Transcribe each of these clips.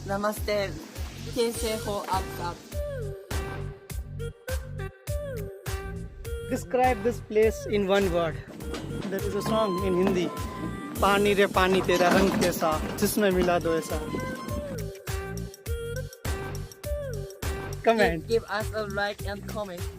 नमस्ते कैसे हो आप सब Describe this place in one word. There is a song in Hindi. पानी रे पानी तेरा रंग कैसा जिसमें मिला दो ऐसा. Comment. give us a like and comment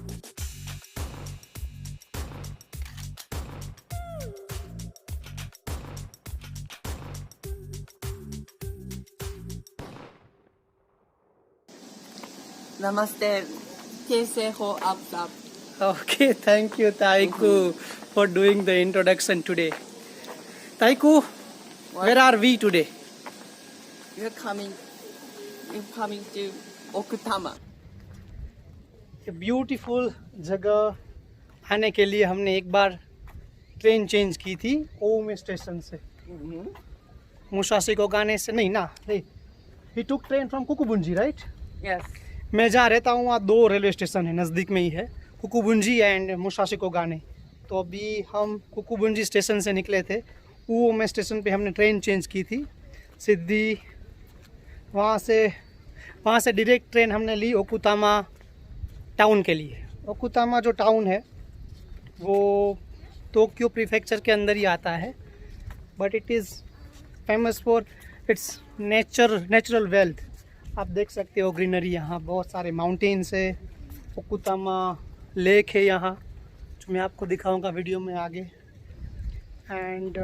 नमस्ते कैसे हो आप सब Okay, thank you, Taiku, for doing the introduction today. Taiku, where are we today? you're coming to Okutama A beautiful जगह आने के लिए हमने एक बार ट्रेन चेंज की थी ओम स्टेशन से. मुशाशी को गाने से नहीं ना. He took train from कुकुबुंजी, right? yes मैं जहाँ रहता हूँ वहाँ 2 रेलवे स्टेशन है, नज़दीक में ही है, कुकुबुंजी एंड मुशाशी को गाने. तो अभी हम कुकुबुंजी स्टेशन से निकले थे. वो में स्टेशन पे हमने ट्रेन चेंज की थी सीधी. वहाँ से डायरेक्ट ट्रेन हमने ली ओकुतामा टाउन के लिए. ओकुतामा जो टाउन है वो टोक्यो प्रीफेक्चर के अंदर ही आता है, but it is famous for its natural wealth. आप देख सकते हो ग्रीनरी, यहाँ बहुत सारे माउंटेन्स है. ओकुतामा लेक है यहाँ, जो मैं आपको दिखाऊंगा वीडियो में आगे. एंड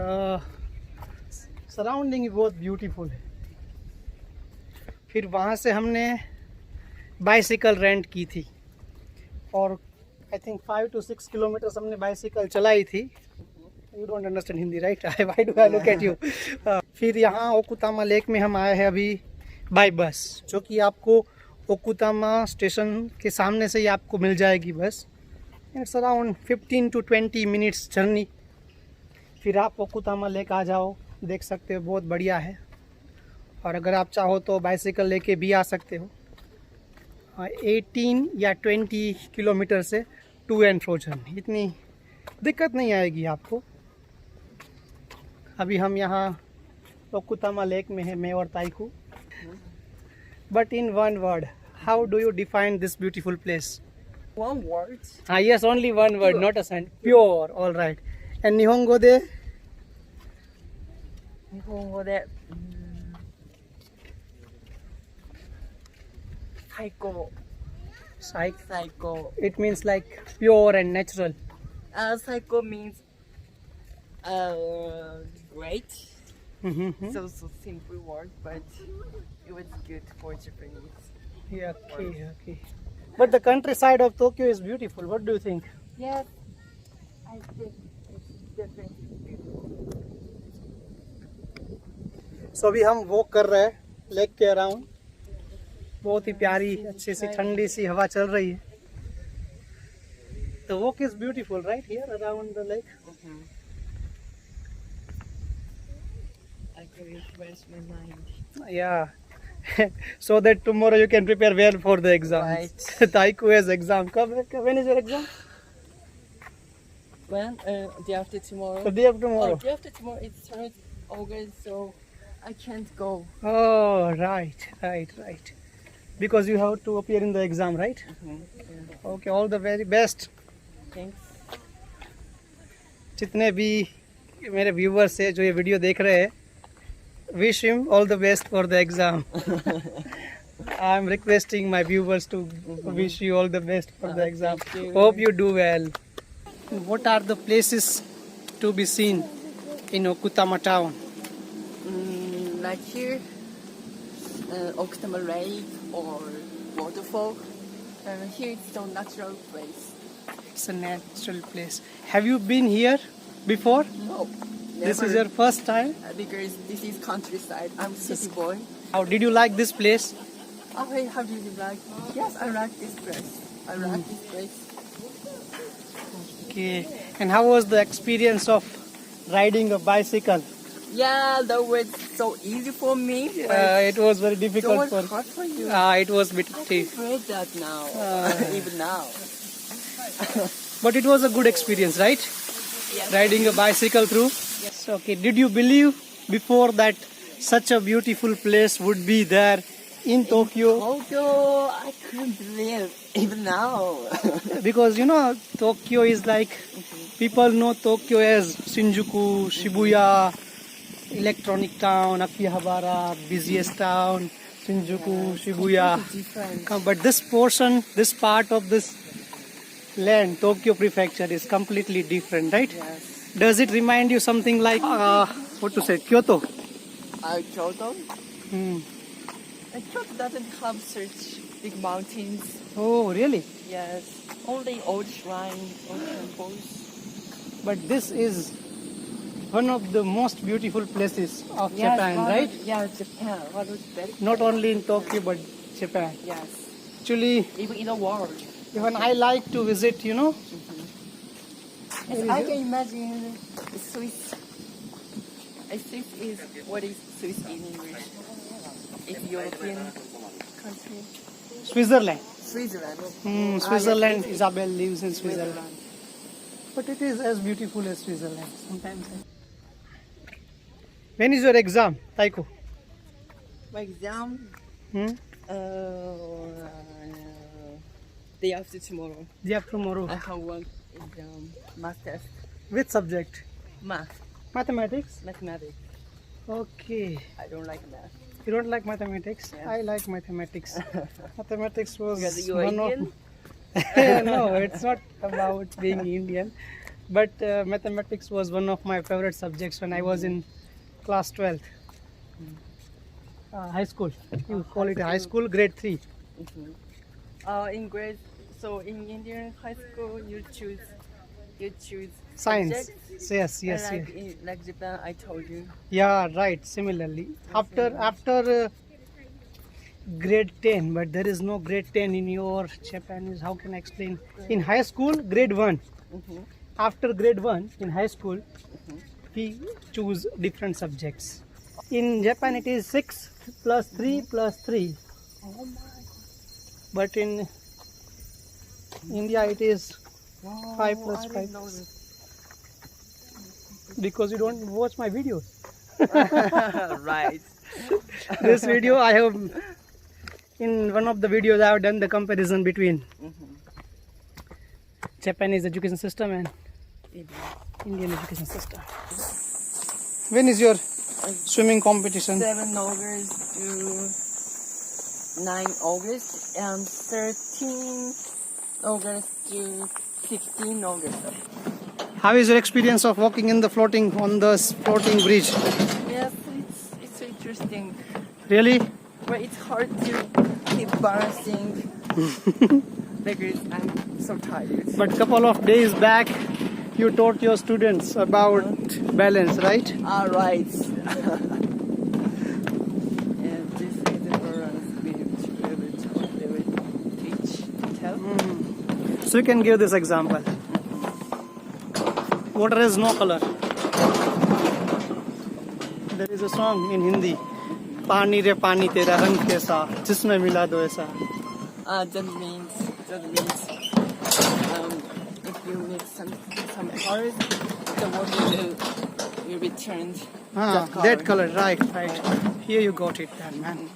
सराउंडिंग बहुत ब्यूटीफुल है. फिर वहाँ से हमने बाइसिकल रेंट की थी और आई थिंक 5 to 6 किलोमीटर्स हमने बाइसिकल चलाई थी. You don't understand Hindi right? Why do I look at you. फिर यहाँ ओकुतामा लेक में हम आए हैं अभी बाय बस, जो कि आपको ओकुतामा स्टेशन के सामने से ही आपको मिल जाएगी बस. It's around 15 to 20 minutes journey. फिर आप ओकुतामा लेक आ जाओ, देख सकते हो बहुत बढ़िया है. और अगर आप चाहो तो बाइसिकल लेके भी आ सकते हो. 18 या 20 किलोमीटर से टू एंड फ्रो जर्नी, इतनी दिक्कत नहीं आएगी आपको. अभी हम यहाँ ओकुतामा लेक में है, मैं और ताइकू. But in one word, how do you define this beautiful place? one word Yes, only one word, not a sentence. Pure, all right. And Nihongo de? Nihongo de psycho It means like pure and natural. psycho means great Mm-hmm. so simple word but it was good for Japanese. Yeah, okay. But the countryside of Tokyo is beautiful. What do you think? Yes, I think it's definitely beautiful. So अभी हम walk कर रहे हैं lake के around. बहुत ही प्यारी अच्छी सी ठंडी सी हवा चल रही है. The walk is beautiful right here around the lake. I can refresh my mind. Yeah. So that tomorrow you can prepare well for the exam. Right. Taiku has exam. When is your exam? When? Day after tomorrow. The day after tomorrow. Day after tomorrow it's 3rd August, so I can't go. Oh, right. Because you have to appear in the exam, right? Yeah. Okay, all the very best. Thanks. जितने भी मेरे viewers है जो ये video देख रहे हैं, wish him all the best for the exam. I'm requesting my viewers to wish you all the best for the exam. Thank you. Hope you do well. What are the places to be seen in Okutama town? Like here, Okutama Lake or waterfall. Here it's a natural place. It's a natural place. Have you been here before? No. This is never. your first time? Because this is countryside. I'm city boy. How did you like this place? Oh, hey, how do you like? Yes, I like this place. I like this place. Okay. And how was the experience of riding a bicycle? Yeah, that was so easy for me. It was very That difficult was for. hard for you. It was a bit I tough. regret that now. Even now. But it was a good experience, right? Yes. Riding a bicycle through. Yes. So, okay. Did you believe before that such a beautiful place would be there in Tokyo. Tokyo, I couldn't believe even now. Because Tokyo is like, people know Tokyo as Shinjuku, Shibuya, electronic town, Akihabara, busiest town, Shinjuku, Shibuya. Different. But this part of this land, Tokyo Prefecture, is completely different, right? Yes. Does it remind you something like, Kyoto? Kyoto? Hmm. Kyoto doesn't have such big mountains. Oh, really? Yes. Only old shrines, old temples. But this is one of the most beautiful places of Japan, right? Yeah, Japan. What was that? Not only in Tokyo, but Japan. Yes. Actually, Even in the world. even I like to visit, Yes, I can imagine Swiss. Swiss is what is Swiss in English? It's European country. Switzerland. Switzerland. Switzerland. Yes. Isabel lives in Switzerland. But it is as beautiful as Switzerland sometimes. When is your exam, Taiko? My exam, Hmm? day after tomorrow. Day after tomorrow. I have one exam, math test. Which subject? Math, Mathematics? mathematics. Okay. I don't like math. You don't like mathematics? Yes. I like mathematics. Mathematics was Because you are one of... Indian? No, it's not about being Indian. But mathematics was one of my favorite subjects when I was in class 12th. High school. You call it high school, grade 3. In grade, so in Indian high school, you choose Science. subjects. Yes, yes, like, yes. like Japan, I told you. Yeah, right. Similarly, after grade 10, but there is no grade 10 in your Japanese. How can I explain? In high school, grade 1. After grade 1 in high school, we choose different subjects. In Japan, it is 6 plus 3 plus 3. Oh my. But in India, it is Wow, 5 plus I 5. didn't know this. Because you don't watch my videos. Right. This video, I have, in one of the videos, I have done the comparison between Japanese education system and Indian education system. When is your swimming competition? 7 August to 9 August and 13 August to 16 August. How is your experience of walking in the floating bridge? Yes, it's interesting, Really? but it's hard to keep balancing because I'm so tired. But couple of days back, you taught your students about balance, right? All right. And this is the balance which they will teach, tell. So you can give this example. Water has no color. There is a song in Hindi. Pani re pani tera rang kaisa, jisme mila do aisa. That means if you mix some colors, the water will be turned That color, right. Here you got it then, man.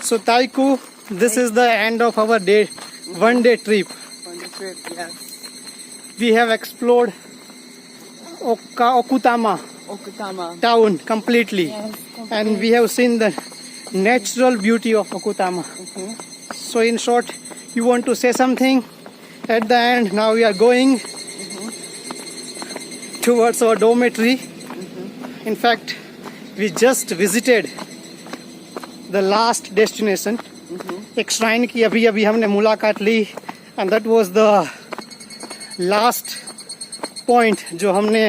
So Taiku, this is the end of our one-day trip. on the trip. Yes. We have explored Okutama Okutama. town completely. Yes. And we have seen the natural beauty of Okutama. So in short, you want to say something at the end? Now we are going towards our dormitory. In fact, we just visited the last destination. एक shrine की अभी हमने मुलाकात ली, and that was the last point जो हमने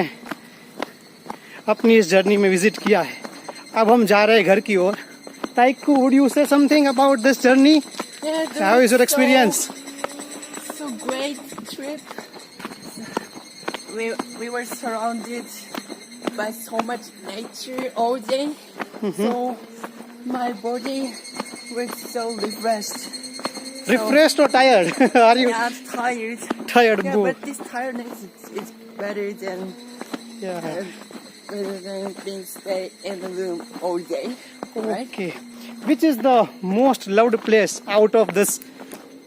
अपनी इस journey में विजिट किया है. अब हम जा रहे हैं घर की ओर. Taiku, would you say something about this journey? Yeah, How is your experience? So great trip. We were surrounded by so much nature all day. So my body was so refreshed. Refreshed or tired? Are you Yeah, I'm tired. tired? Yeah, Boo. but this tiredness is better than Yeah. rather than being stay in the room all day. Right? Okay. Which is the most loved place out of this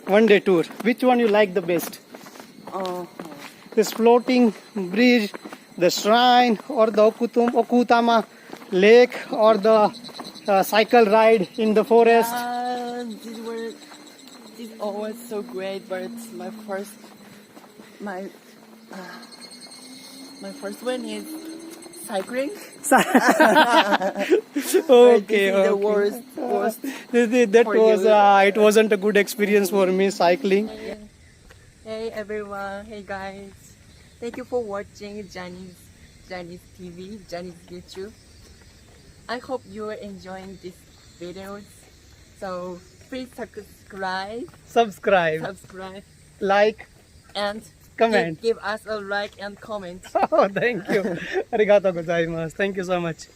one-day tour? Which one you like the best? Uh, This floating bridge, the shrine, or the Okutama lake, or the cycle ride in the forest? these all was so great, but my my first one is cycling. Okay, This is the okay. worst. That for was you. it wasn't a good experience for me cycling. Hey everyone, hey guys. Thank you for watching Johnny's TV, Johnny's YouTube. I hope you are enjoying these videos. So please Subscribe, like, and comment. give us a like and comment. Oh, thank you. Arigatou gozaimasu. Thank you so much.